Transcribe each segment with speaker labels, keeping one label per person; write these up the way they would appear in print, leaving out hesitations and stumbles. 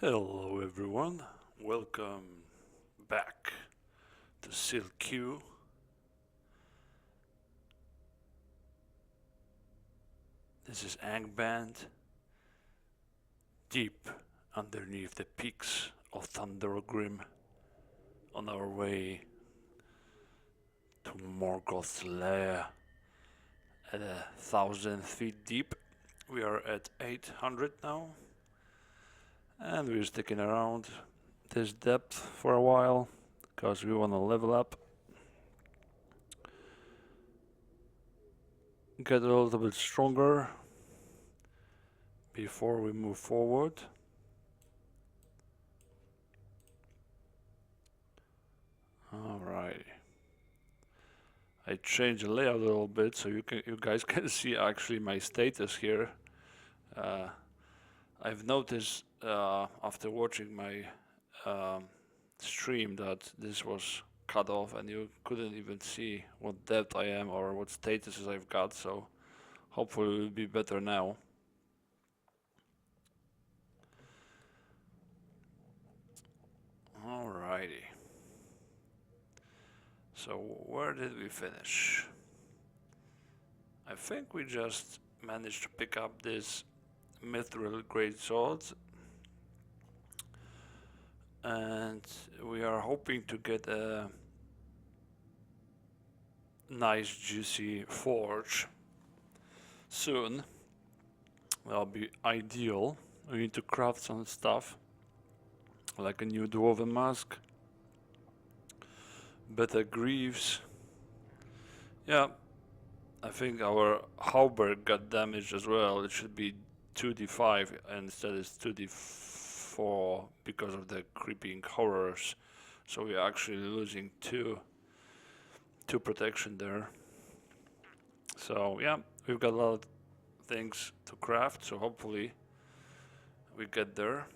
Speaker 1: Hello everyone, welcome back to Sil-Q. This is Angband, deep underneath the peaks of Naugrim, on our way to Morgoth's lair at 1,000 feet deep. We are at 800 now, and we're sticking around this depth for a while because we want to level up, get a little bit stronger before we move forward. Alright, I changed the layout a little bit so you guys can see actually my status here. I've noticed after watching my stream that this was cut off and you couldn't even see what depth I am or what statuses I've got, so hopefully it will be better now. Alrighty. So where did we finish? I think we just managed to pick up this mithril great swords, and we are hoping to get a nice juicy forge soon. That'll be ideal. We need to craft some stuff like a new dwarven mask, better greaves. Yeah, I think our halberd got damaged as well. It should be 2d5 and instead it's 2d4 because of the creeping horrors. So we're actually losing two protection there. So yeah, we've got a lot of things to craft, so hopefully we get there.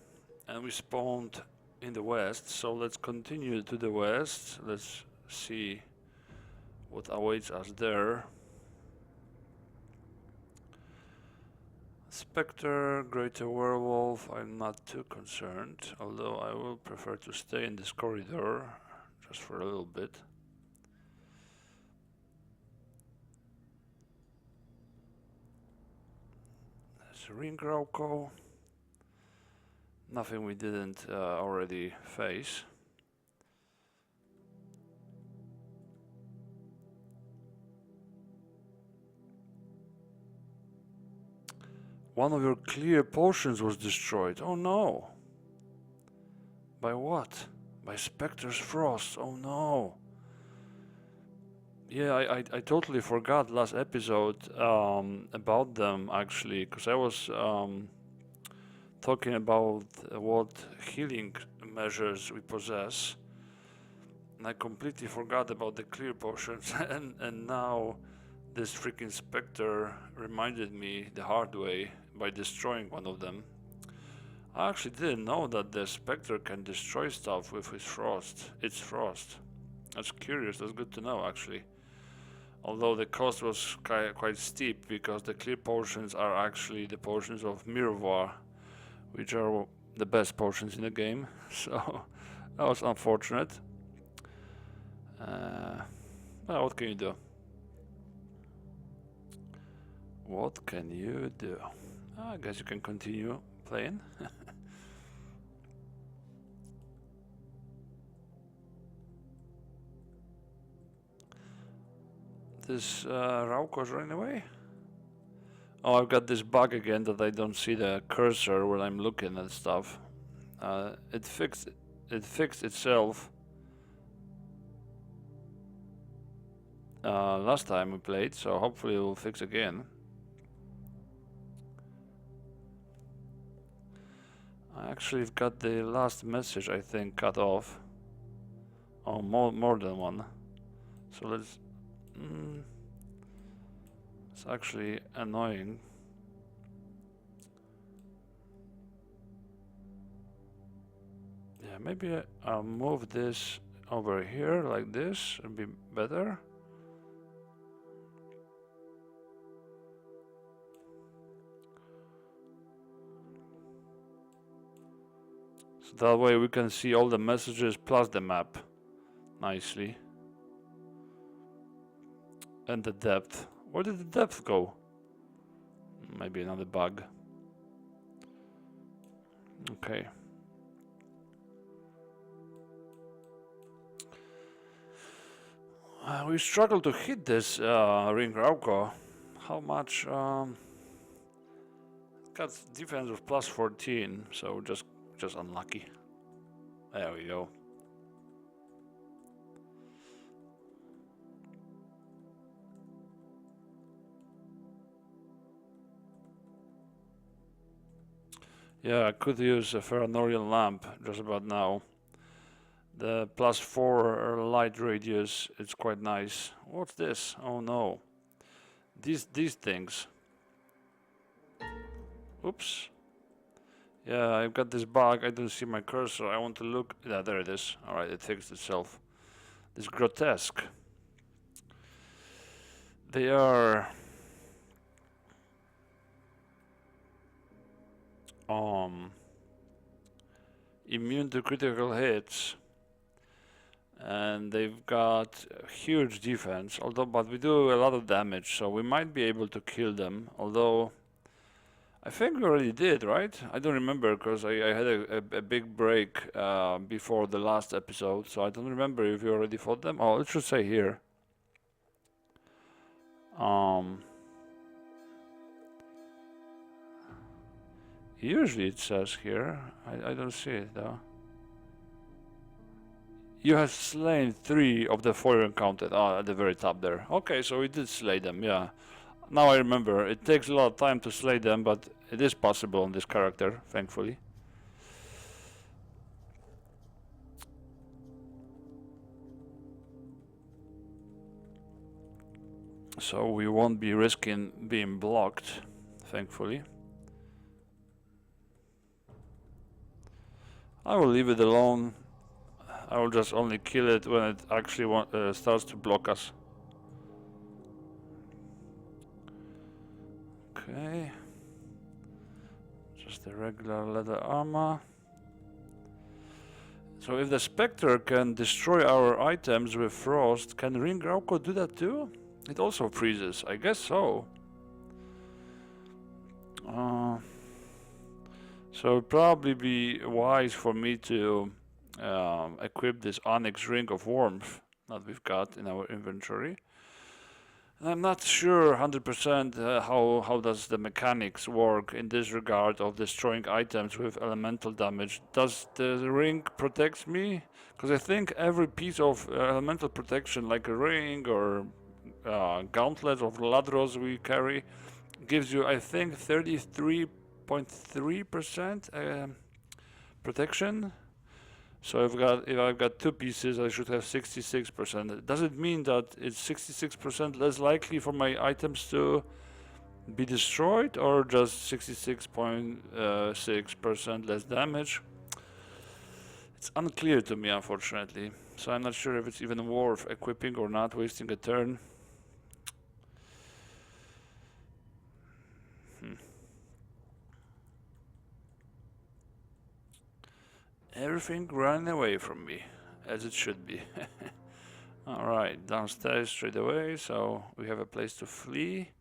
Speaker 1: And we spawned in the west, so let's continue to the west. Let's see what awaits us there. Spectre, Greater Werewolf, I'm not too concerned, although I will prefer to stay in this corridor just for a little bit. There's Ring Rauko. Nothing we didn't already face. One of your clear potions was destroyed. Oh no! By what? By Spectre's Frost. Oh no! Yeah, I totally forgot last episode about them actually, because I was talking about what healing measures we possess, and I completely forgot about the clear potions, and now this freaking Spectre reminded me the hard way by destroying one of them. I actually didn't know that the Spectre can destroy stuff with his frost. It's frost. That's curious, that's good to know actually. Although the cost was quite steep because the clear potions are actually the potions of Mirvar, which are the best potions in the game. So that was unfortunate. Well, what can you do? What can you do? I guess you can continue playing. This Rauko's running away? Oh, I've got this bug again that I don't see the cursor when I'm looking at stuff. It fixed itself last time we played, so hopefully it will fix again. I actually have got the last message, I think, cut off. Oh, more than one. So let's... it's actually annoying. Yeah, maybe I'll move this over here like this. It'll be better. So that way we can see all the messages plus the map nicely. And the depth. Where did the depth go? Maybe another bug. Okay. We struggle to hit this Ring Rauko. How much? Got defense of plus 14, so just unlucky. There we go. Yeah, I could use a Ferranorian lamp just about now. The plus 4 light radius, it's quite nice. What's this? Oh no. These things. Oops. Yeah, I've got this bug. I don't see my cursor. I want to look. Yeah, there it is. Alright, it fixed itself. This grotesque. They are immune to critical hits. And they've got huge defense, but we do a lot of damage, so we might be able to kill them, although I think we already did, right? I don't remember, because I had a big break before the last episode, so I don't remember if we already fought them. Oh, it should say here. Usually it says here. I don't see it though. You have slain 3 of the 4 encountered. At the very top there. Okay, so we did slay them, yeah. Now I remember. It takes a lot of time to slay them, but it is possible on this character, thankfully. So we won't be risking being blocked, thankfully. I will leave it alone. I will just only kill it when it actually starts to block us. Okay. Just the regular leather armor. So if the Spectre can destroy our items with frost, can Ring Rauko do that too? It also freezes, I guess so. So it'd probably be wise for me to equip this Onyx Ring of Warmth that we've got in our inventory. And I'm not sure 100% how does the mechanics work in this regard of destroying items with elemental damage. Does the ring protect me? Because I think every piece of elemental protection, like a ring or gauntlet of Ladros we carry, gives you, I think, 33.3% protection. So if I've got 2 pieces, I should have 66%. Does it mean that it's 66% less likely for my items to be destroyed, or just 66.6% less damage? It's unclear to me, unfortunately. So I'm not sure if it's even worth equipping or not, wasting a turn. Everything running away from me, as it should be. Alright, downstairs straight away, so we have a place to flee,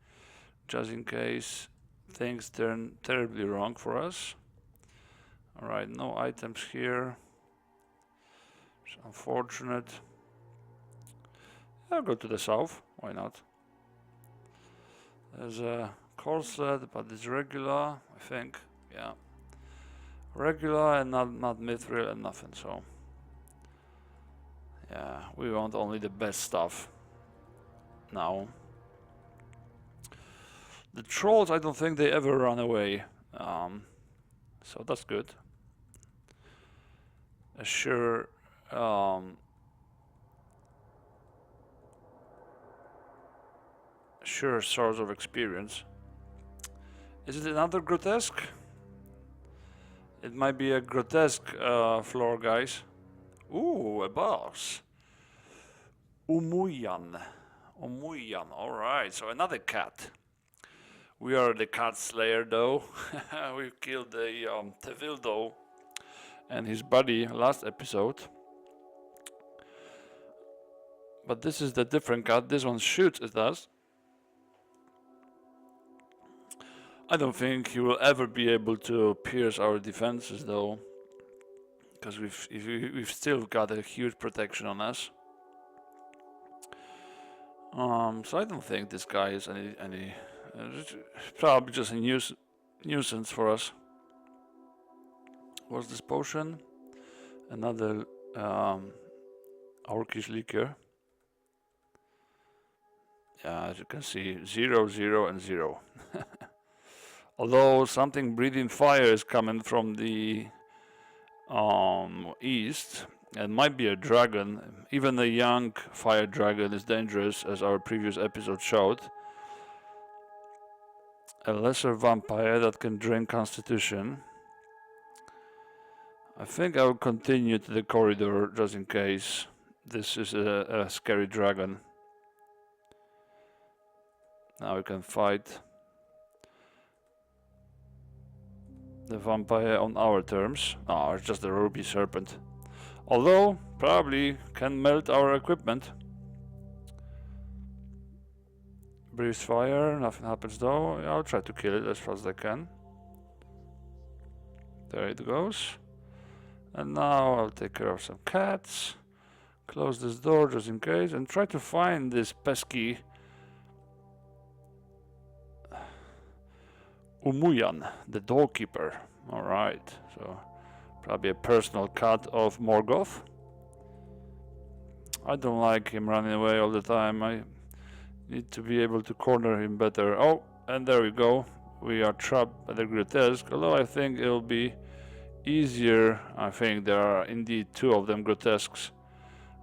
Speaker 1: just in case things turn terribly wrong for us. Alright, no items here. It's unfortunate. I'll go to the south, why not? There's a corset, but it's regular, I think, yeah. Regular and not mithril and nothing, so yeah, we want only the best stuff now. The trolls, I don't think they ever run away, so that's good. A sure source of experience. Is it another grotesque? It might be a grotesque floor, guys. Ooh, a boss. Umuyan. Alright, so another cat. We are the cat slayer, though. We killed the Tevildo and his body last episode. But this is the different cat. This one shoots at us. I don't think he will ever be able to pierce our defenses though, because we've still got a huge protection on us. So I don't think this guy is any probably just a nuisance for us. What's this potion? Another orcish liquor. Yeah, as you can see, 0, 0, and 0. Although something breathing fire is coming from the east, it might be a dragon. Even a young fire dragon is dangerous, as our previous episode showed. A lesser vampire that can drain constitution. I think I will continue to the corridor just in case this is a scary dragon. Now we can fight the vampire on our terms. Oh, it's just a ruby serpent. Although, probably can melt our equipment. Breathes fire, nothing happens though. I'll try to kill it as fast as I can. There it goes. And now I'll take care of some cats. Close this door just in case and try to find this pesky Umuyan, the doorkeeper. Alright, so probably a personal cat of Morgoth. I don't like him running away all the time. I need to be able to corner him better. Oh, and there we go. We are trapped by the grotesque, although I think it'll be easier. I think there are indeed 2 of them grotesques.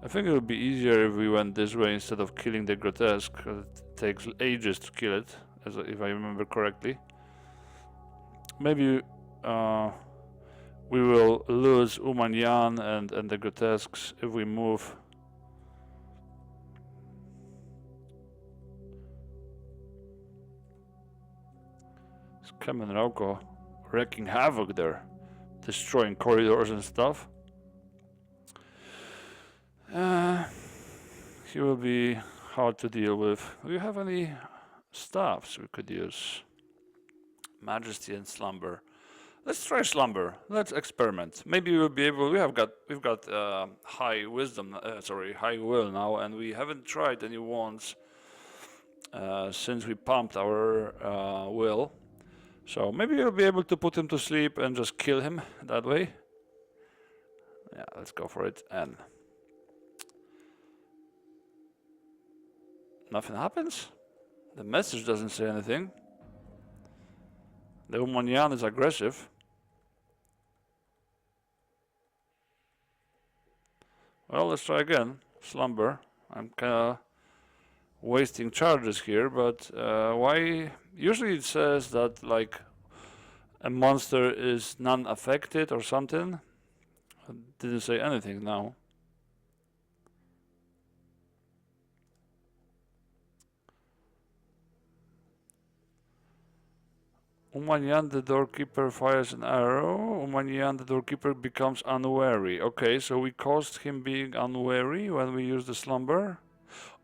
Speaker 1: I think it would be easier if we went this way instead of killing the grotesque. It takes ages to kill it, if I remember correctly. Maybe we will lose Umanyan and the grotesques if we move. It's Kamen Rauko wreaking havoc there, destroying corridors and stuff. He will be hard to deal with. Do you have any staffs we could use? Majesty and slumber. Let's try slumber. Let's experiment. Maybe we'll be able. We've got high wisdom. High will now, and we haven't tried any wands since we pumped our will. So maybe we'll be able to put him to sleep and just kill him that way. Yeah, let's go for it. And nothing happens. The message doesn't say anything. The Umanyan is aggressive. Well, let's try again. Slumber. I'm kinda wasting charges here, but why? Usually it says that like a monster is non-affected or something. It didn't say anything now. Umanyan, the doorkeeper, fires an arrow. Umanyan, the doorkeeper, becomes unwary. Okay, so we caused him being unwary when we use the slumber.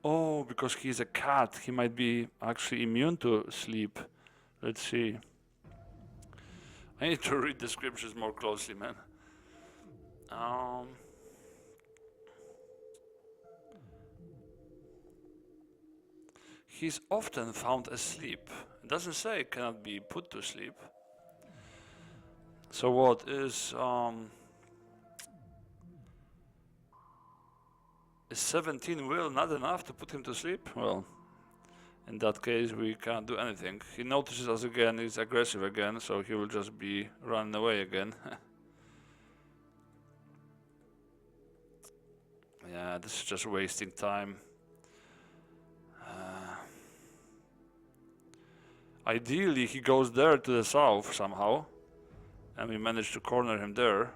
Speaker 1: Oh, because he's a cat, he might be actually immune to sleep. Let's see. I need to read the scriptures more closely, man. He's often found asleep. It doesn't say cannot be put to sleep. So what is 17 will not enough to put him to sleep? Well, in that case we can't do anything. He notices us again, he's aggressive again, so he will just be running away again. Yeah, this is just wasting time. Ideally, he goes there to the south somehow, and we manage to corner him there.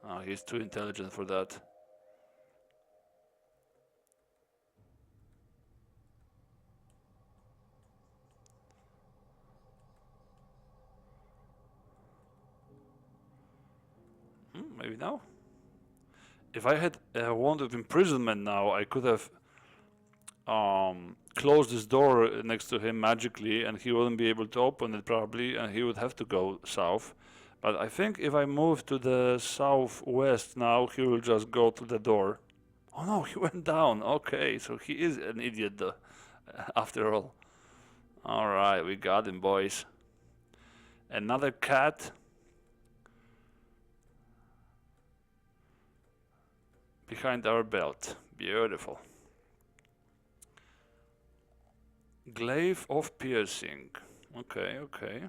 Speaker 1: Oh, he's too intelligent for that. now? If I had a wand of imprisonment now, I could have closed this door next to him magically, and he wouldn't be able to open it probably, and he would have to go south. But I think if I move to the southwest now, he will just go to the door. Oh no, he went down. Okay, so he is an idiot though, after all. Alright, we got him, boys. Another cat. Behind our belt. Beautiful. Glaive of piercing. Okay, okay.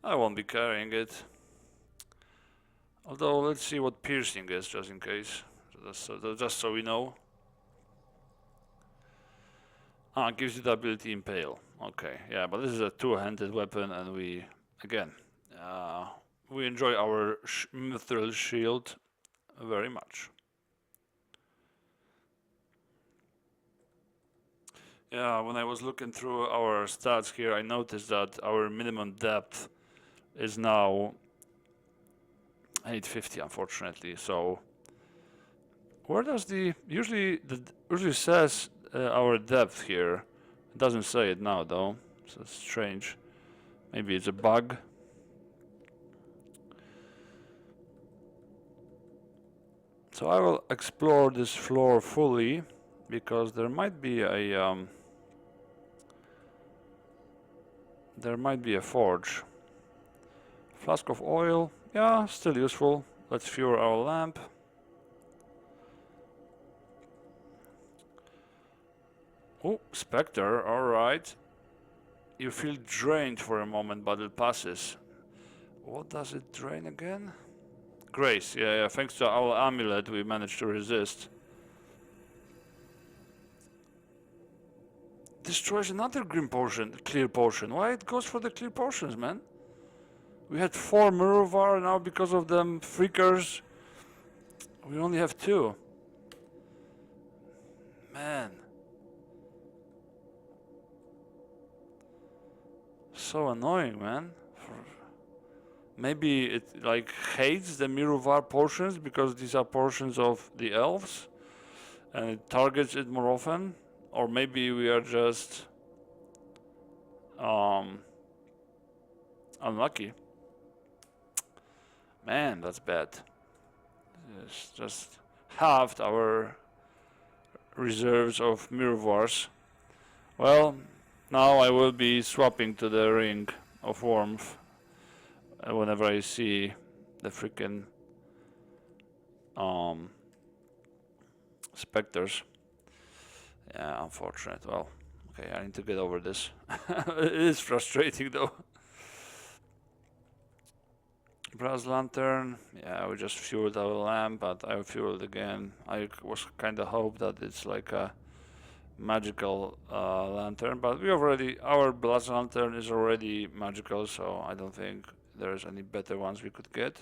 Speaker 1: I won't be carrying it. Although, let's see what piercing is, just in case. Just so we know. Ah, it gives you the ability impale. Okay, yeah, but this is a two-handed weapon, and we, again, we enjoy our mithril shield very much. Yeah, when I was looking through our stats here, I noticed that our minimum depth is now 850, unfortunately. So, where does usually says our depth here? It doesn't say it now though, so it's strange. Maybe it's a bug. So I will explore this floor fully, because there might be a forge. Flask of oil, yeah, still useful. Let's fuel our lamp. Oh, Spectre, alright. You feel drained for a moment, but it passes. What does it drain again? Grace, yeah, thanks to our amulet we managed to resist. Destroys another green potion, clear potion. Why it goes for the clear potions, man? We had 4 Mirovar, now because of them freakers, we only have 2. Man. So annoying, man. Maybe it like hates the Mirovar potions because these are portions of the elves and it targets it more often. Or maybe we are just unlucky. Man, that's bad. It's just halved our reserves of Mirovars. Well, now I will be swapping to the Ring of Warmth whenever I see the freaking specters. Yeah, unfortunate. Well, okay, I need to get over this. It is frustrating though. Brass lantern, yeah, we just fueled our lamp, but I fueled again. I was kind of hope that it's like a magical lantern, but our brass lantern is already magical, so I don't think there's any better ones we could get.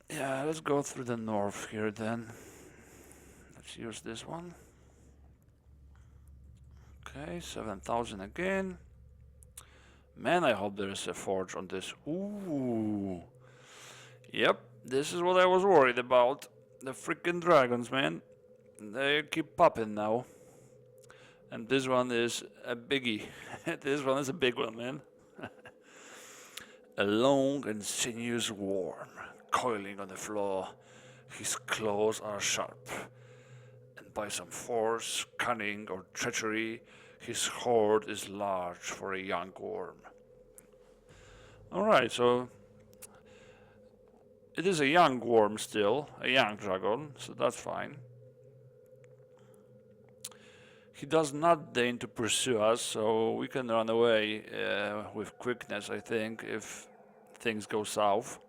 Speaker 1: Yeah, let's go through the north here then. Let's use this one. Okay, 7,000 again. Man, I hope there is a forge on this. Ooh. Yep, this is what I was worried about. The freaking dragons, man. They keep popping now. And this one is a biggie. This one is a big one, man. A long and sinuous worm, coiling on the floor. His claws are sharp. And by some force, cunning, or treachery, his hoard is large for a young worm. Alright, so it is a young worm still, a young dragon, so that's fine. He does not deign to pursue us, so we can run away with quickness, I think, if things go south.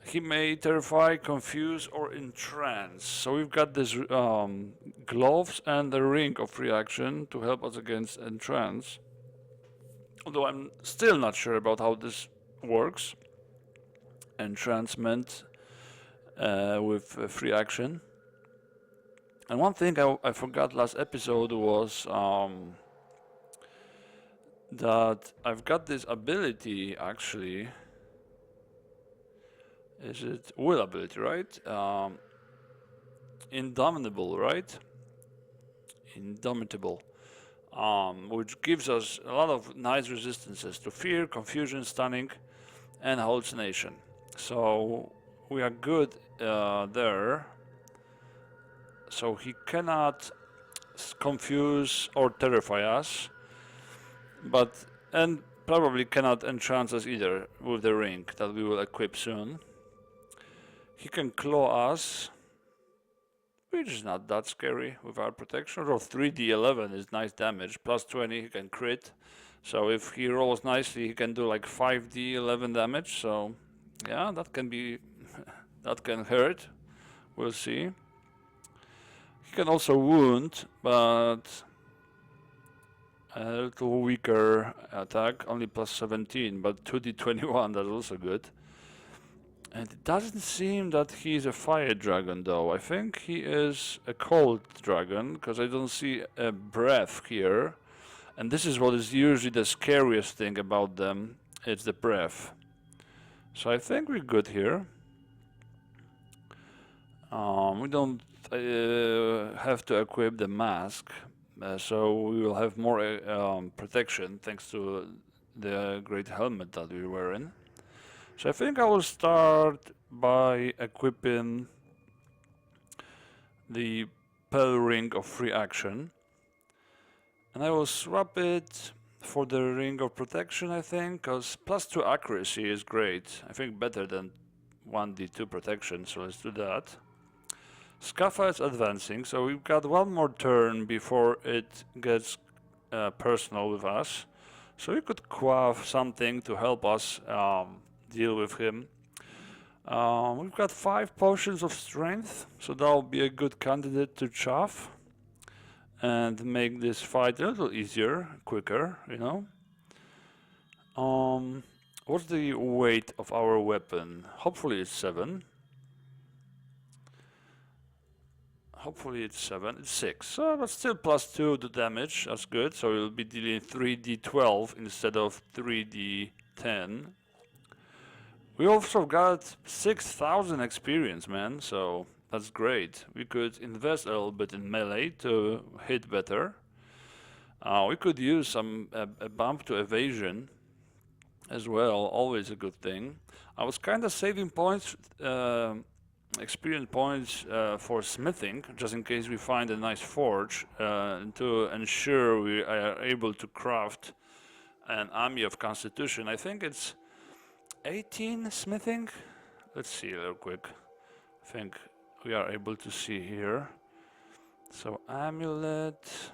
Speaker 1: He may terrify, confuse, or entrance. So we've got this gloves and the ring of reaction to help us against entrance. Although I'm still not sure about how this works. Entrancement with free action. And one thing I forgot last episode was that I've got this ability actually. Is it will ability, right? Indomitable, right? Indomitable. Which gives us a lot of nice resistances to fear, confusion, stunning, and hallucination. So we are good there. So he cannot confuse or terrify us, and probably cannot enchant us either with the ring that we will equip soon. He can claw us, which is not that scary with our protection. Roll 3d11 is nice damage, plus 20 he can crit. So if he rolls nicely, he can do like 5d11 damage. So yeah, that can be that can hurt. We'll see. He can also wound, but a little weaker attack, only plus 17, but 2d21, that's also good. And it doesn't seem that he is a fire dragon though. I think he is a cold dragon, because I don't see a breath here. And this is what is usually the scariest thing about them, it's the breath. So I think we're good here. We don't have to equip the mask, so we will have more protection thanks to the great helmet that we're wearing. So I think I will start by equipping the Pearl Ring of Free Action. And I will swap it for the Ring of Protection, I think, because plus 2 accuracy is great. I think better than 1d2 protection, so let's do that. Scaffa is advancing, so we've got one more turn before it gets personal with us. So we could quaff something to help us deal with him. We've got 5 potions of strength, so that'll be a good candidate to chaff and make this fight a little easier, quicker, you know. What's the weight of our weapon? Hopefully it's 7. Hopefully it's 7. It's 6. But still plus 2 to damage. That's good. So we'll be dealing 3d12 instead of 3d10. We also got 6,000 experience, man. So that's great. We could invest a little bit in melee to hit better. We could use a bump to evasion as well. Always a good thing. I was kind of saving points. Experience points for smithing, just in case we find a nice forge, to ensure we are able to craft an army of constitution. I think it's 18 smithing. Let's see real quick. I think we are able to see here. So amulet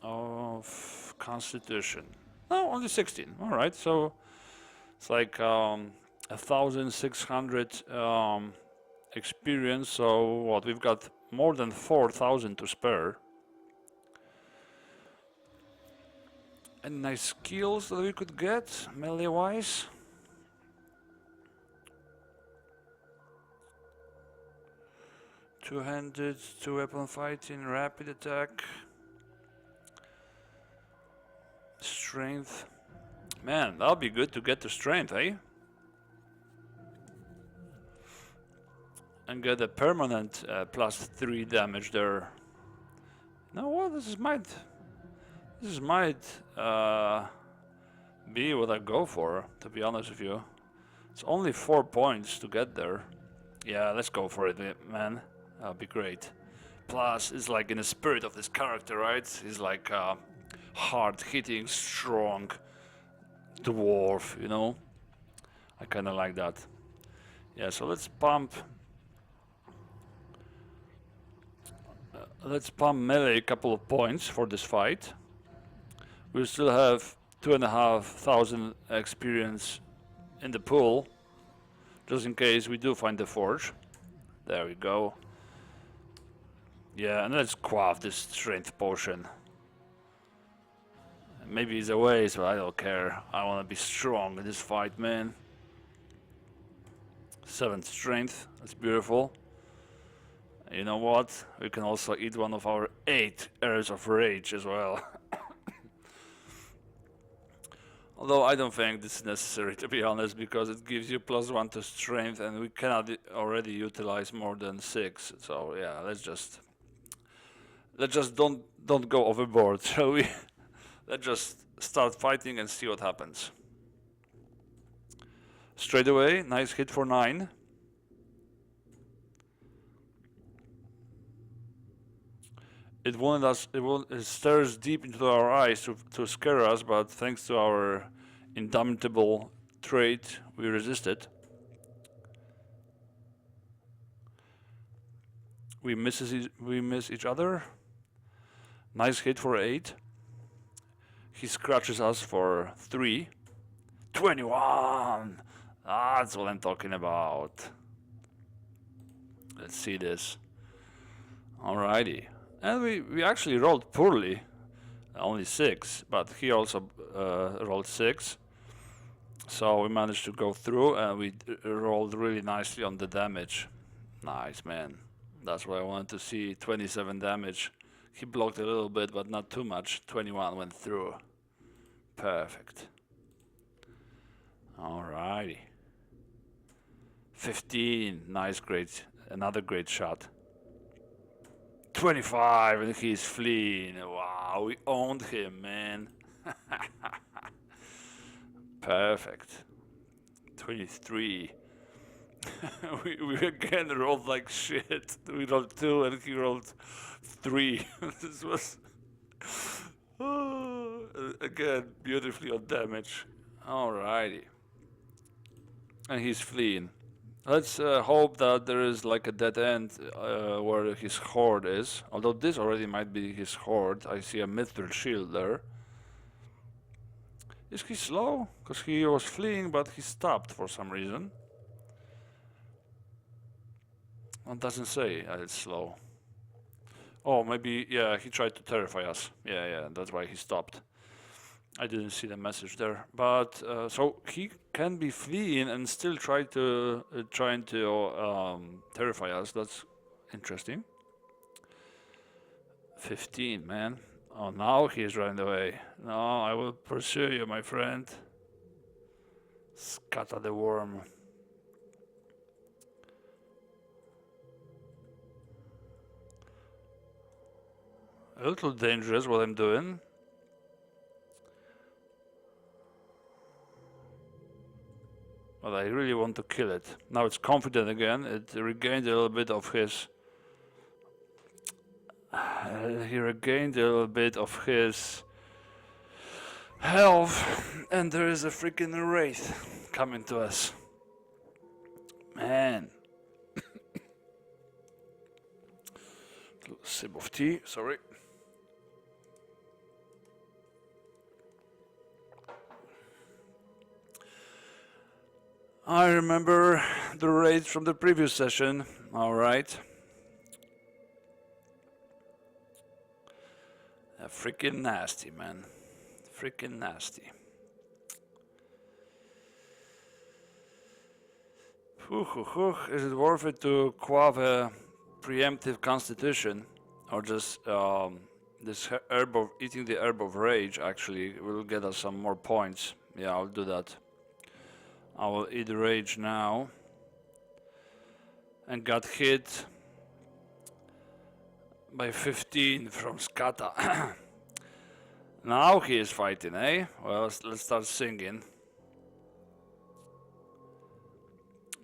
Speaker 1: of constitution. No, only 16. All right, so it's like 1,600 experience, so what, we've got more than 4,000 to spare. Any nice skills that we could get melee wise? Two-handed, two-weapon fighting, rapid attack, strength. Man, that'll be good to get the strength, eh? And get a permanent plus 3 damage there. You know what? This might be what I go for, to be honest with you. It's only 4 points to get there. Yeah, let's go for it, man. That'll be great. Plus, it's like in the spirit of this character, right? He's like hard-hitting, strong dwarf, you know? I kind of like that. Yeah, so let's pump. Let's pump melee a couple of points for this fight. We still have 2,500 experience in the pool, just in case we do find the forge. There we go. Yeah, and let's quaff this strength potion. Maybe it's a waste, but I don't care. I want to be strong in this fight, man. 7 strength. That's beautiful. You know what? We can also eat one of our 8 heirs of rage as well. Although I don't think this is necessary, to be honest, because it gives you +1 to strength, and we cannot already utilize more than 6. So yeah, let's just don't go overboard, shall we? Let's just start fighting and see what happens. Straight away, nice hit for 9. It wanted us. It stares deep into our eyes to scare us, but thanks to our indomitable trait, we resisted. We miss each other. Nice hit for 8. He scratches us for 3. 21! That's what I'm talking about. Let's see this. Alrighty. And we actually rolled poorly. Only 6, but he also rolled 6. So we managed to go through, and we rolled really nicely on the damage. Nice, man. That's what I wanted to see. 27 damage. He blocked a little bit, but not too much. 21 went through. Perfect. Alrighty. 15. Nice, great. Another great shot. 25, and he's fleeing. Wow, we owned him, man. Perfect. 23. we again rolled like shit. We rolled 2 and he rolled 3. This was again beautifully on damage. Alrighty. And he's fleeing. Let's hope that there is like a dead end where his horde is. Although this already might be his horde. I see a mithril shield there. Is he slow? Because he was fleeing, but he stopped for some reason. It doesn't say it's slow. Oh, maybe, yeah, he tried to terrify us. Yeah, that's why he stopped. I didn't see the message there. But, so he can be fleeing and still trying to terrify us. That's interesting. 15, man. Oh, now he's running away. No, I will pursue you, my friend. Scatter the worm. A little dangerous what I'm doing. But I really want to kill it. Now it's confident again. It regained a little bit of his... he regained a little bit of his health. And there is a freaking wraith coming to us. Man. Little sip of tea, sorry. I remember the raid from the previous session. Alright. Freaking nasty, man. Freaking nasty. Is it worth it to quaff a preemptive constitution? Or just this herb of eating the herb of rage actually will get us some more points. Yeah, I'll do that. I will eat rage now. And got hit by 15 from Skata. Now he is fighting, eh? Well, let's start singing.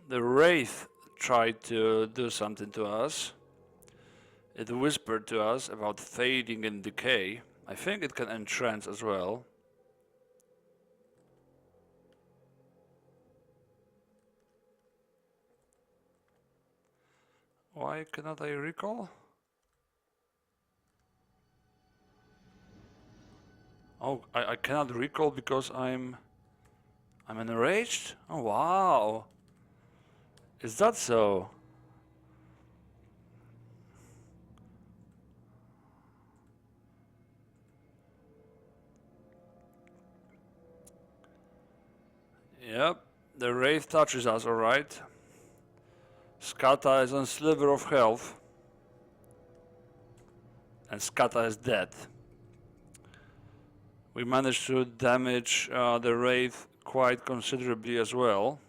Speaker 1: The wraith tried to do something to us. It whispered to us about fading and decay. I think it can entrance as well. Why cannot I recall? Oh, I cannot recall because I'm enraged? Oh wow. Is that so? Yep, the wraith touches us, alright. Skata is on sliver of health. And Skata is dead. We managed to damage the Wraith quite considerably as well.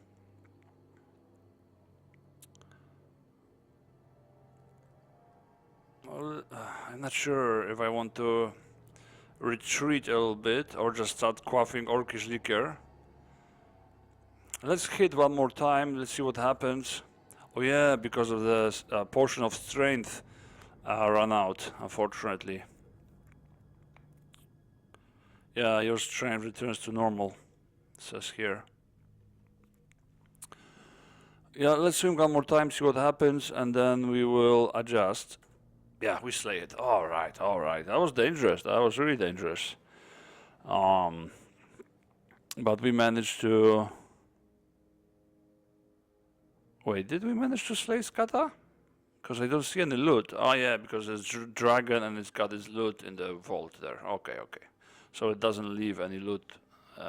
Speaker 1: Well, I'm not sure if I want to retreat a little bit or just start quaffing Orcish liquor. Let's hit one more time, let's see what happens. Oh yeah, because of the portion of strength ran out, unfortunately. Yeah, your strength returns to normal, it says here. Yeah, let's swim one more time, see what happens, and then we will adjust. Yeah, we slay it. Alright. That was dangerous. That was really dangerous. But we managed to... Wait, did we manage to slay Skata? Because I don't see any loot. Oh yeah, because there's dragon and it's got its loot in the vault there. Okay. So it doesn't leave any loot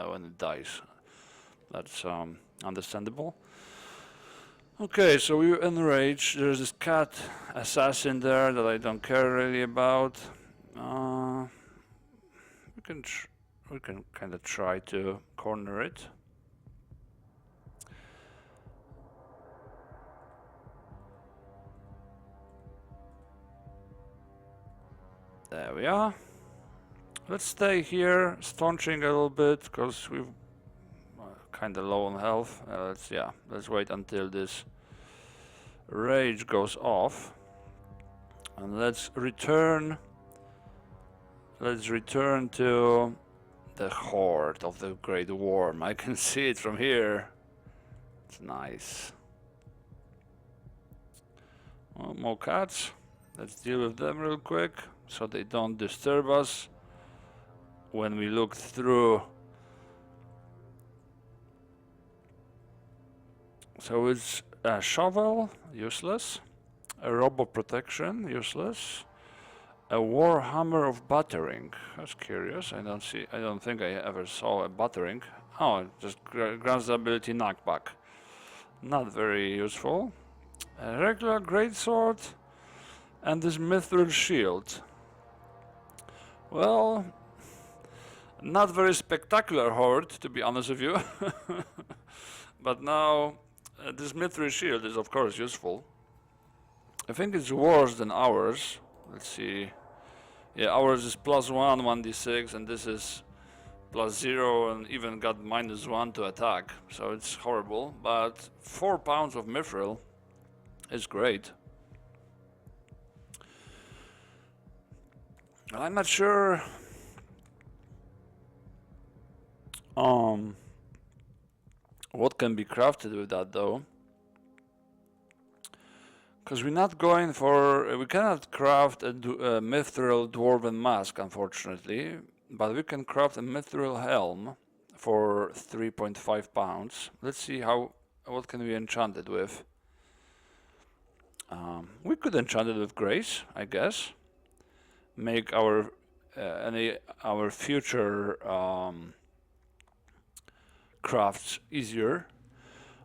Speaker 1: when it dies. That's understandable. Okay, so we enrage. There's this cat assassin there that I don't care really about. We can kind of try to corner it. There we are. Let's stay here, staunching a little bit, because we've kind of low on health. Let's wait until this rage goes off, and let's return. Let's return to the horde of the Great Worm. I can see it from here. It's nice. Well, more cats. Let's deal with them real quick, so they don't disturb us when we look through. So it's a shovel, useless. A robe of protection, useless. A warhammer of battering. That's curious. I don't think I ever saw a battering. Oh, it just grants the ability knockback. Not very useful. A regular greatsword and this mithril shield. Well, not very spectacular horde, to be honest with you. But now this mithril shield is of course useful. I think it's worse than ours. Let's see. Yeah, ours is +1, 1d6, and this is +0, and even got -1 to attack. So it's horrible. But 4 pounds of mithril is great. I'm not sure. What can be crafted with that though? Because we're not going for... we cannot craft a mithril dwarven mask, unfortunately. But we can craft a mithril helm for 3.5 pounds. Let's see what can we enchant it with. We could enchant it with grace, I guess. Make our future crafts easier.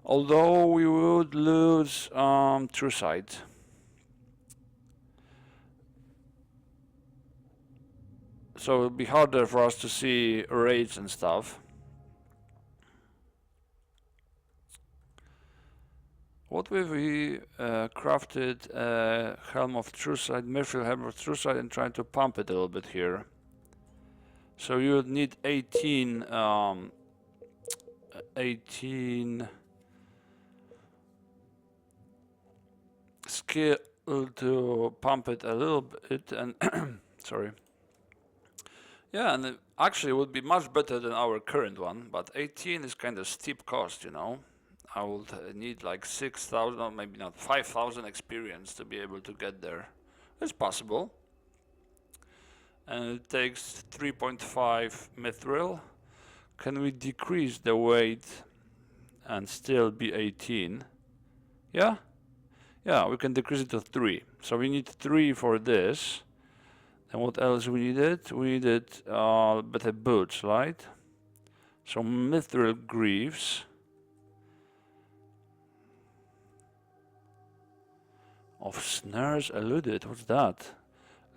Speaker 1: Although we would lose true sight. So it would be harder for us to see raids and stuff. What if we crafted a helm of true sight, mithril helm of true sight, and tried to pump it a little bit here? So you would need 18 skill to pump it a little bit, and sorry. Yeah, and actually it would be much better than our current one, but 18 is kind of steep cost, you know. I would need like 6,000 or maybe not 5,000 experience to be able to get there. It's possible. And it takes 3.5 mithril. Can we decrease the weight and still be 18? Yeah? Yeah, we can decrease it to 3. So we need 3 for this. And what else we needed? We needed better boots, right? So mithril greaves. Of snares eluded. What's that?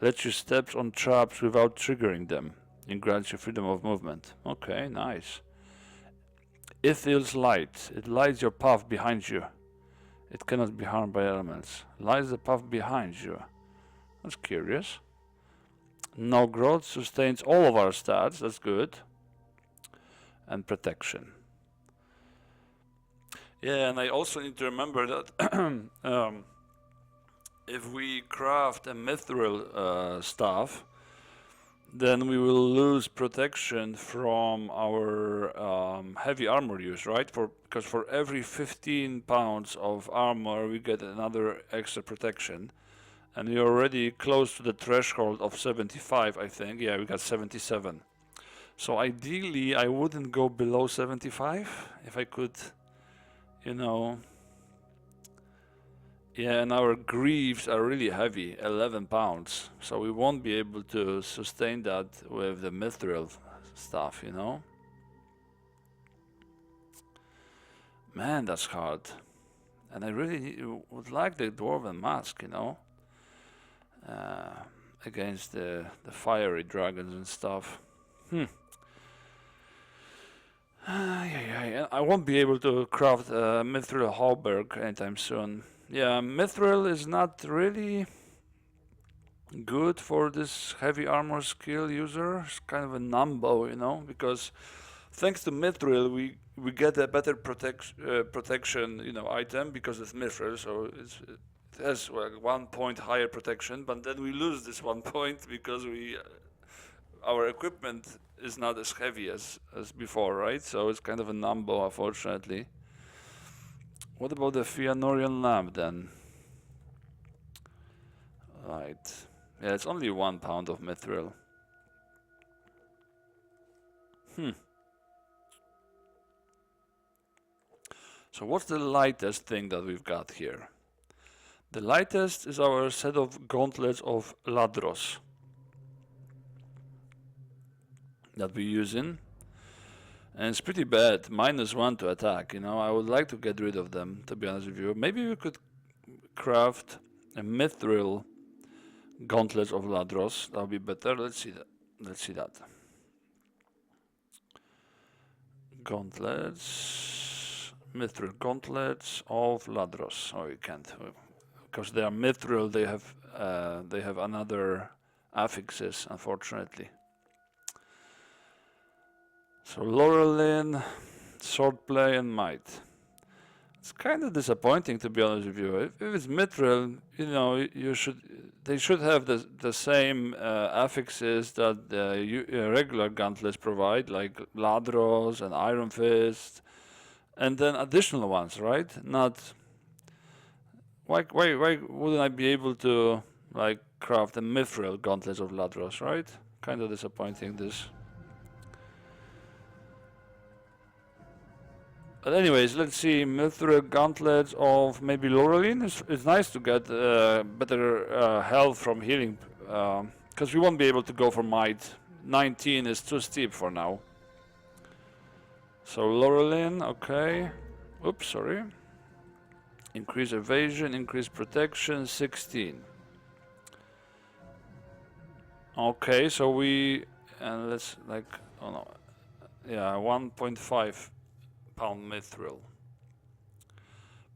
Speaker 1: Lets you step on traps without triggering them. And grants you freedom of movement. Okay, nice. Ithiel's light. It lights your path behind you. It cannot be harmed by elements. Lights the path behind you. That's curious. Naugrim sustains all of our stats. That's good. And protection. Yeah, and I also need to remember that if we craft a mithril staff, then we will lose protection from our heavy armor use, right? Because for every 15 pounds of armor, we get another extra protection. And we're already close to the threshold of 75, I think. Yeah, we got 77. So ideally, I wouldn't go below 75 if I could, you know. Yeah, and our greaves are really heavy, 11 pounds. So we won't be able to sustain that with the mithril stuff, you know. Man, that's hard. And I really would like the dwarven mask, you know. Against the fiery dragons and stuff. I won't be able to craft a mithril halberd anytime soon. Yeah, mithril is not really good for this heavy armor skill user. It's kind of a numbo, you know, because thanks to mithril we get a better protection, you know, item because it's mithril, so it has like 1 point higher protection, but then we lose this 1 point because our equipment is not as heavy as before, right? So it's kind of a numbo, unfortunately. What about the Fëanorian lamp then? Right. Yeah, it's only 1 pound of mithril. So what's the lightest thing that we've got here? The lightest is our set of gauntlets of Ladros that we're using. And it's pretty bad, -1 to attack, you know. I would like to get rid of them, to be honest with you. Maybe we could craft a mithril gauntlets of Ladros. That would be better. Let's see that. Gauntlets, mithril gauntlets of Ladros. Oh, we can't, because they are mithril. They have another affixes, unfortunately. So Laurelin, swordplay, and might. It's kind of disappointing, to be honest with you. If it's mithril, you know, they should have the same affixes that the regular gauntlets provide, like Ladros and Iron Fist, and then additional ones, right? Not. Why wouldn't I be able to like craft a mithril gauntlets of Ladros, right? Kind of disappointing, this. But anyways, let's see, mithril gauntlets of maybe Laurelin. It's nice to get better health from healing, because we won't be able to go for might. 19 is too steep for now. So Laurelin, okay. Oops, sorry. Increase evasion, increase protection, 16. Okay, so let's like, oh no, yeah, 1.5 pound mithril.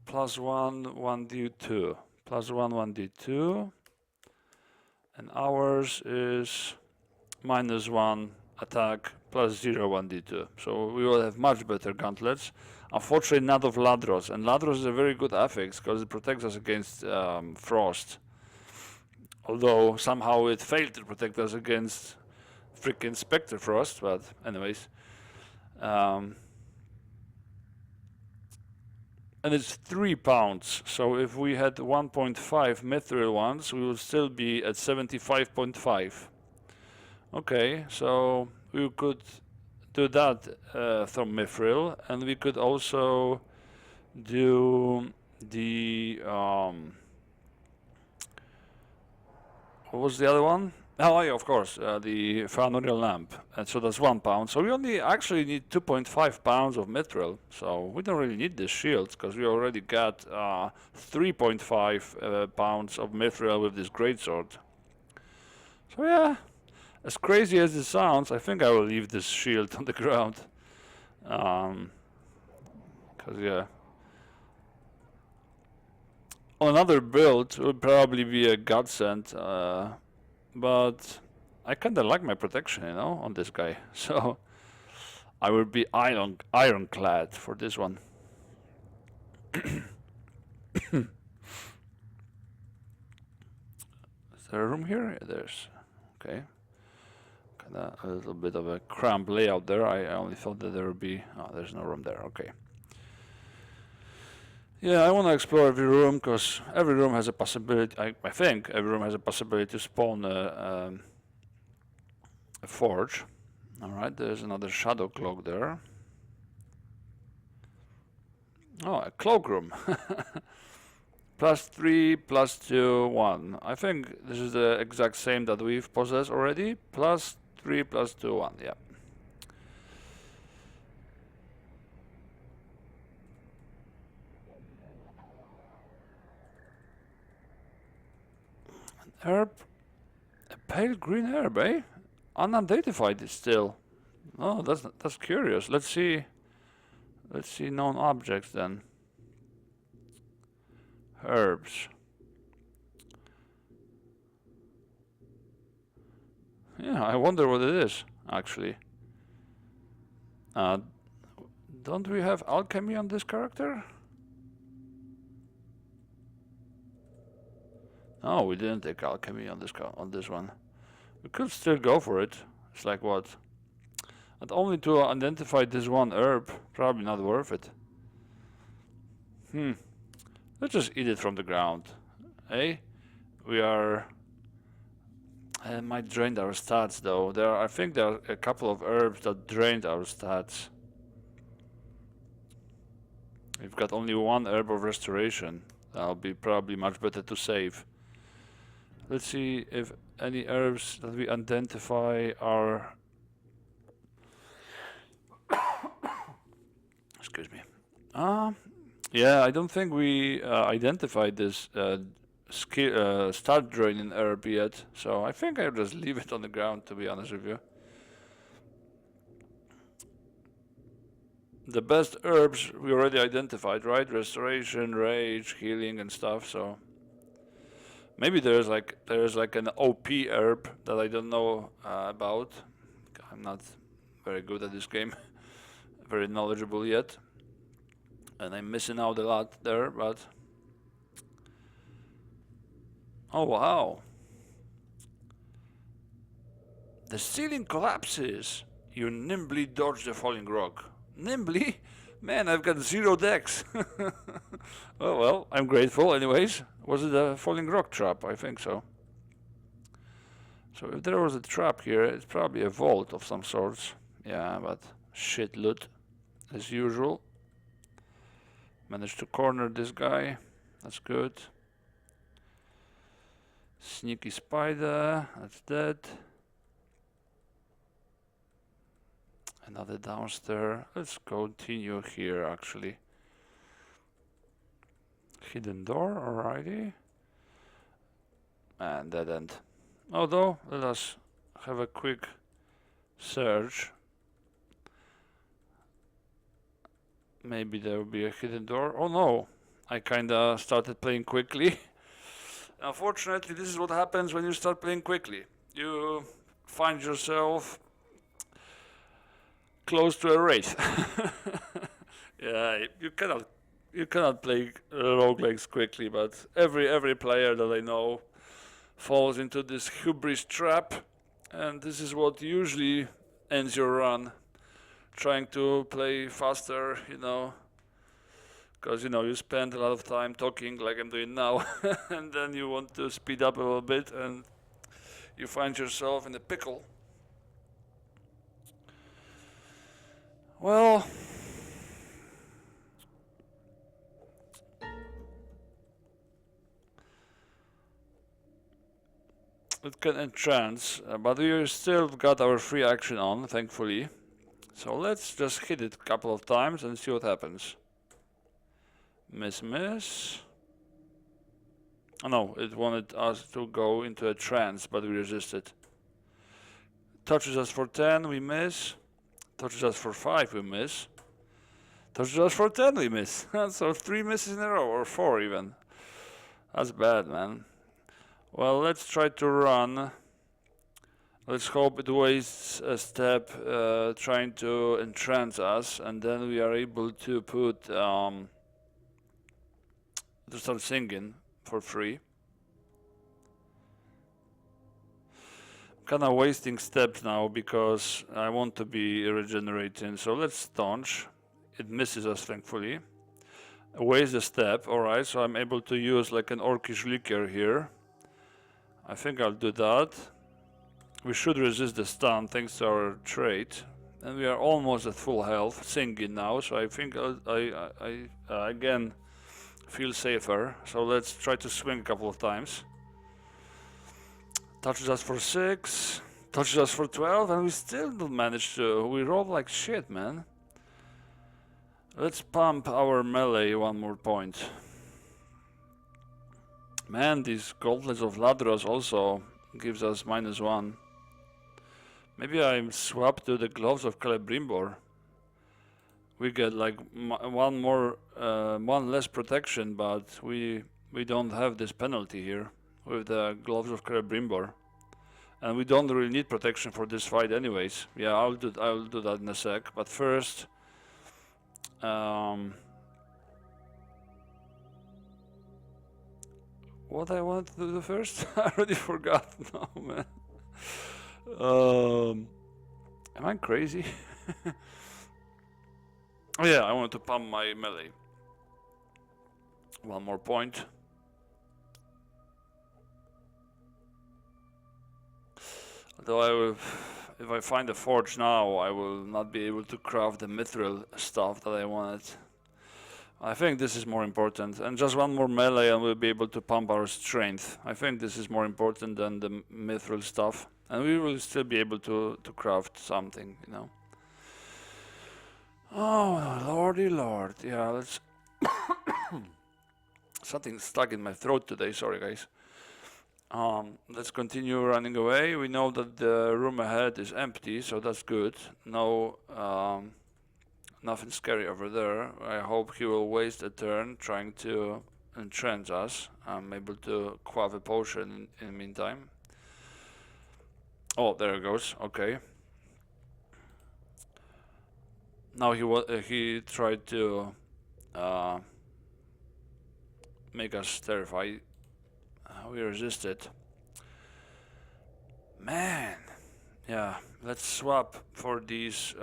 Speaker 1: +1, 1d2. +1, 1d2. And ours is -1 attack, +0, 1d2. So we will have much better gauntlets. Unfortunately, not of Ladros. And Ladros is a very good affix because it protects us against frost. Although somehow it failed to protect us against freaking Spectre Frost. But anyways. And it's 3 pounds, so if we had 1.5 mithril ones, we would still be at 75.5. Okay, so we could do that from mithril, and we could also do the what was the other one? Oh, yeah, of course, the Fanorial lamp. And so that's 1 pound. So we only actually need 2.5 pounds of mithril. So we don't really need this shield because we already got 3.5 pounds of mithril with this greatsword. So yeah, as crazy as it sounds, I think I will leave this shield on the ground. Because yeah. On another build would probably be a godsend. But I kinda like my protection, you know, on this guy. So I will be ironclad for this one. Is there a room here? Yeah, there's. Okay. Kinda a little bit of a cramped layout there. I only thought that there would be. Oh, there's no room there. Okay. Yeah, I want to explore every room because every room has a possibility. I think every room has a possibility to spawn a forge. Alright, there's another shadow cloak there. Oh, a cloakroom. +3, +2, 1. I think this is the exact same that we've possessed already. +3, +2, 1, yeah. An herb. A pale green herb, eh? Unidentified still. Oh, that's curious. Let's see known objects then. Herbs. Yeah, I wonder what it is, actually. Don't we have alchemy on this character? No, we didn't take alchemy on this one. We could still go for it. It's like what? And only to identify this one herb, probably not worth it. Let's just eat it from the ground. Eh? We are... It might drain our stats though. I think there are a couple of herbs that drained our stats. We've got only 1 herb of restoration. That'll be probably much better to save. Let's see if any herbs that we identify are... Excuse me. Yeah, I don't think we identified this stat draining herb yet, so I think I'll just leave it on the ground, to be honest with you. The best herbs we already identified, right? Restoration, rage, healing and stuff, so... Maybe there's like an OP herb that I don't know about. I'm not very good at this game, very knowledgeable yet. And I'm missing out a lot there, but... Oh wow! The ceiling collapses! You nimbly dodge the falling rock. Nimbly? Man, I've got 0 dex! Oh well, I'm grateful anyways. Was it a falling rock trap? I think so. So if there was a trap here, it's probably a vault of some sorts. Yeah, but shit loot, as usual. Managed to corner this guy. That's good. Sneaky spider. That's dead. Another downstairs. Let's continue here actually. Hidden door, alrighty. And dead end. Although, let us have a quick search. Maybe there will be a hidden door. Oh no! I kinda started playing quickly. Unfortunately, this is what happens when you start playing quickly. You find yourself close to a wraith. Yeah, you cannot play roguelikes quickly, but every player that I know falls into this hubris trap, and this is what usually ends your run. Trying to play faster, you know, because you spend a lot of time talking like I'm doing now, and then you want to speed up a little bit, and you find yourself in a pickle. Well, it can entrance, but we still got our free action on, thankfully. So let's just hit it a couple of times and see what happens. Miss, miss. Oh, no, it wanted us to go into a trance, but we resisted. Touches us for 10, we miss. Touches us for 5, we miss. Touches us for 10, we miss. So 3 misses in a row, or 4 even. That's bad, man. Well, let's try to run. Let's hope it wastes a step trying to entrance us, and then we are able to put to start singing for free. I'm kinda wasting steps now because I want to be regenerating, so let's staunch. It misses us, thankfully. Waste a step, alright, so I'm able to use like an orcish liquor here. I think I'll do that. We should resist the stun thanks to our trait. And we are almost at full health, singing now, so I think I again feel safer. So let's try to swing a couple of times. Touches us for 6, touches us for 12, and we still don't manage to. We roll like shit, man. Let's pump our melee one more point. Man, these gauntlets of Ladros also gives us -1. Maybe I swap to the gloves of Celebrimbor. We get like one less protection, but we don't have this penalty here with the gloves of Celebrimbor, and we don't really need protection for this fight, anyways. Yeah, I'll do that in a sec. But first, what I wanted to do first, I already forgot now, man. Am I crazy? Oh yeah, I wanted to pump my melee. One more point. Although if I find a forge now, I will not be able to craft the mithril stuff that I wanted. I think this is more important, and just one more melee and we'll be able to pump our strength. I think this is more important than the mithril stuff, and we will still be able to craft something, you know. Oh, lordy lord. Yeah, let's... Something stuck in my throat today, sorry guys. Let's continue running away. We know that the room ahead is empty, so that's good. No, nothing scary over there. I hope he will waste a turn trying to entrench us. I'm able to quaff a potion in the meantime. Oh, there it goes. Okay. Now he tried to make us terrified. We resisted. Man, yeah. Let's swap for these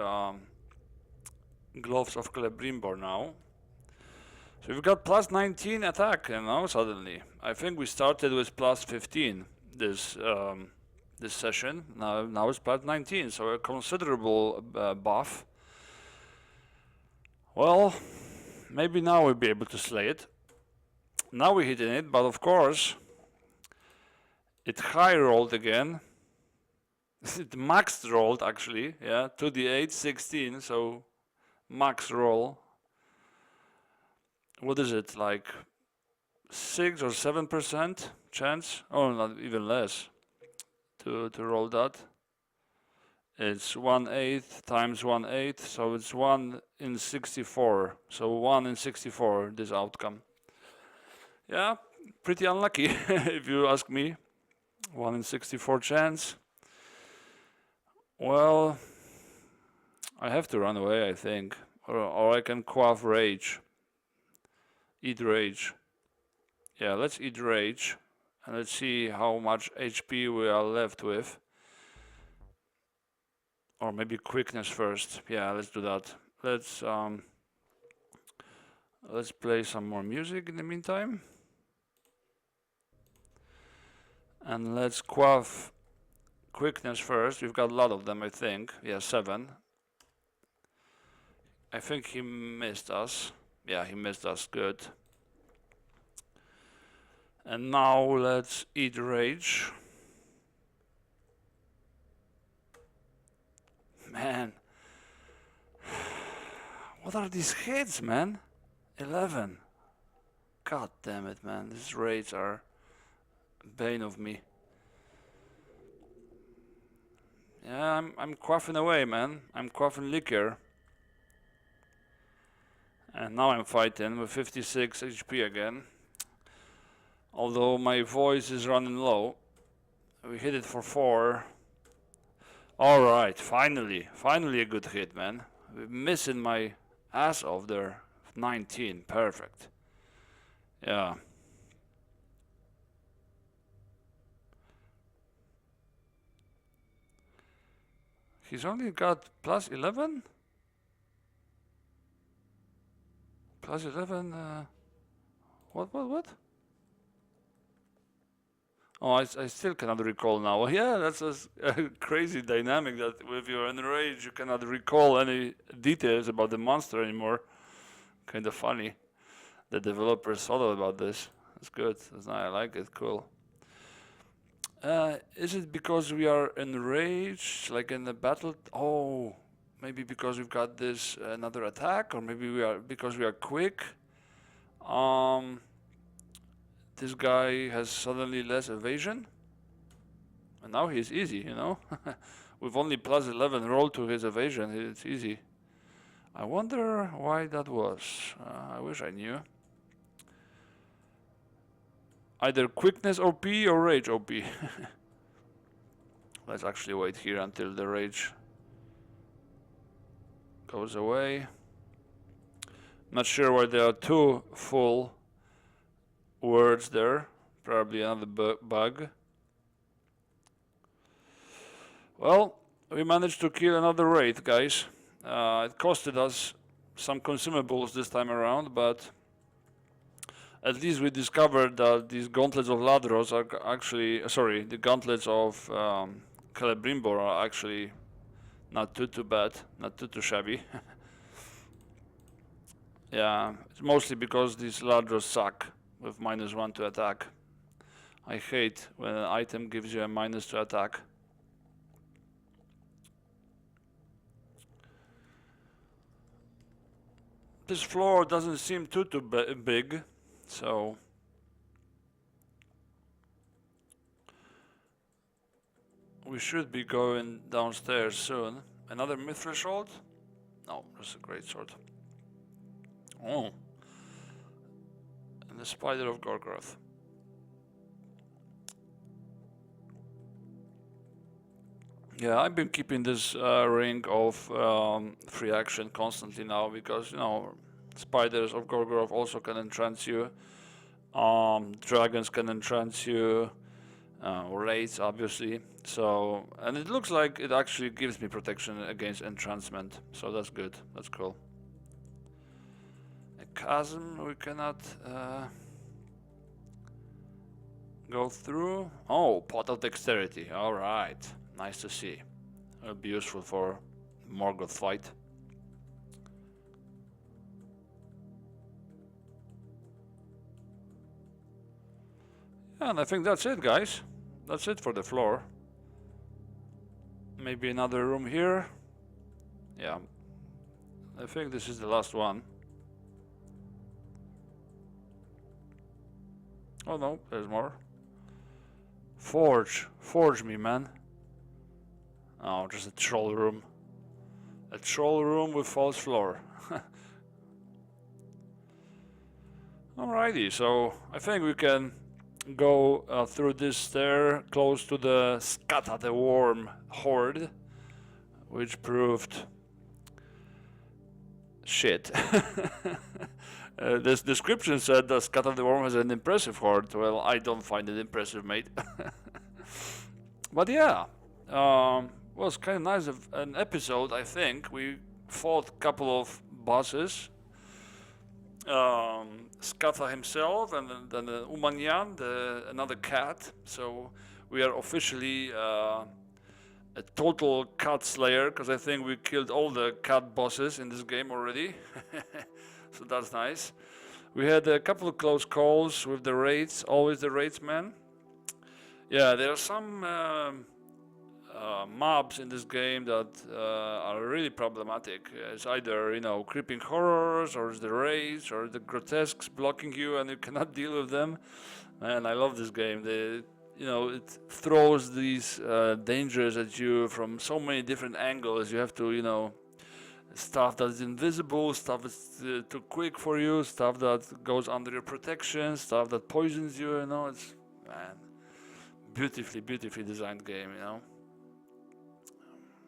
Speaker 1: gloves of Celebrimbor now. So we've got plus 19 attack, you know, suddenly. I think we started with plus 15 this session. Now it's plus 19, so a considerable buff. Well, maybe now we'll be able to slay it. Now we're hitting it, but of course it high rolled again. It max rolled actually, yeah, 2d8, 16, so max roll. What is it, like 6 or 7% chance? Oh, not even less to roll that. It's 1/8 times 1/8, so it's 1 in 64. So 1 in 64, this outcome. Yeah, pretty unlucky if you ask me. 1 in 64 chance. Well, I have to run away, I think. Or I can quaff rage. Eat rage. Yeah, let's eat rage. And let's see how much HP we are left with. Or maybe quickness first. Yeah, let's do that. Let's play some more music in the meantime. And let's quaff quickness first. We've got a lot of them, I think. Yeah, 7. I think he missed us. Yeah, he missed us. Good. And now let's eat rage. Man. What are these hits, man? 11. God damn it, man. These raids are bane of me. Yeah, I'm quaffing away, man. I'm quaffing liquor. And now I'm fighting with 56 HP again. Although my voice is running low. We hit it for 4. Alright, finally a good hit, man. We're missing my ass off there. 19, perfect. Yeah. He's only got plus 11? Plus 11, what? Oh, I still cannot recall now. Yeah, that's a crazy dynamic that if you're enraged, you cannot recall any details about the monster anymore. Kind of funny. The developers thought about this. That's good. That's nice. I like it. Cool. Is it because we are enraged, like in the battle? Oh, maybe because we've got this another attack, or maybe because we are quick. This guy has suddenly less evasion, and now he's easy, you know. With only plus 11 roll to his evasion, it's easy. I wonder why that was. I wish I knew. Either quickness OP or rage OP. Let's actually wait here until the rage goes away. Not sure why there are 2 full words there. Probably another bug. Well, we managed to kill another raid, guys. It costed us some consumables this time around, but at least we discovered that these gauntlets of Ladros are actually, the gauntlets of Celebrimbor are actually not too bad, not too shabby. Yeah, it's mostly because these Ladros suck with -1 to attack. I hate when an item gives you a minus to attack. This floor doesn't seem too big, so we should be going downstairs soon. Another mithril sword? No, that's a great sword. Oh, and the spider of Gorgoroth. Yeah, I've been keeping this ring of free action constantly now because, you know, spiders of Gorgoroth also can entrance you. Dragons can entrance you. Raids, obviously. So, and it looks like it actually gives me protection against entrancement. So that's good. That's cool. A chasm we cannot go through. Oh, pot of dexterity. All right. Nice to see. It'll be useful for Morgoth fight. Yeah, and I think that's it, guys. That's it for the floor. Maybe another room here. Yeah. I think this is the last one. Oh no, there's more. Forge. Forge me, man. Oh, just a troll room. A troll room with false floor. Alrighty, so I think we can go through this stair close to the Skata the Worm horde, which proved shit. This description said that Skata the Worm has an impressive horde. Well, I don't find it impressive, mate. But yeah, was kind of nice of an episode, I think. We fought a couple of bosses. Skata himself, and then Umanyan, another cat. So we are officially a total cat slayer, because I think we killed all the cat bosses in this game already. So that's nice. We had a couple of close calls with the raids, always the raids, man. Yeah, there are some mobs in this game that are really problematic. It's either, you know, creeping horrors, or it's the rage, or the grotesques blocking you and you cannot deal with them. Man, I love this game. You know, it throws these dangers at you from so many different angles. You have to, you know, stuff that's invisible, stuff that's too quick for you, stuff that goes under your protection, stuff that poisons you. You know, it's, man, beautifully designed game. You know.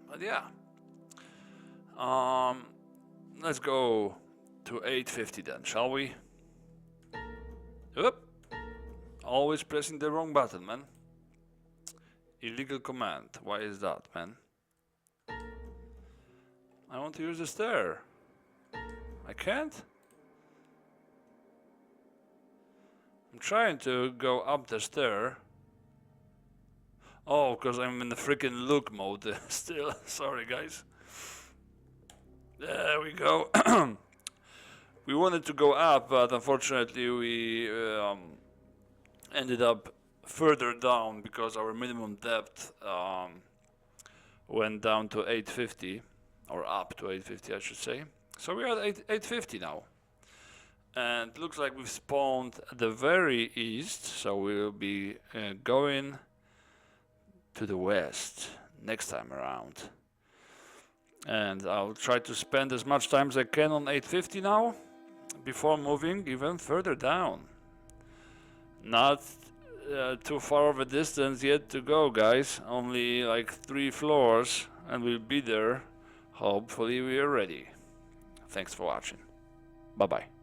Speaker 1: But yeah, let's go to 850 then, shall we? Oop. Always pressing the wrong button, man. Illegal command. Why is that, man? I want to use the stair. I can't? I'm trying to go up the stair. Oh, because I'm in the freaking look mode still. Sorry, guys. There we go. We wanted to go up, but unfortunately we ended up further down because our minimum depth went down to 850, or up to 850, I should say. So we're at 850 now. And looks like we've spawned at the very east, so we'll be going to the west next time around. And I'll try to spend as much time as I can on 850 now before moving even further down. Not too far of a distance yet to go, guys. Only like 3 floors and we'll be there. Hopefully we are ready. Thanks for watching. Bye bye.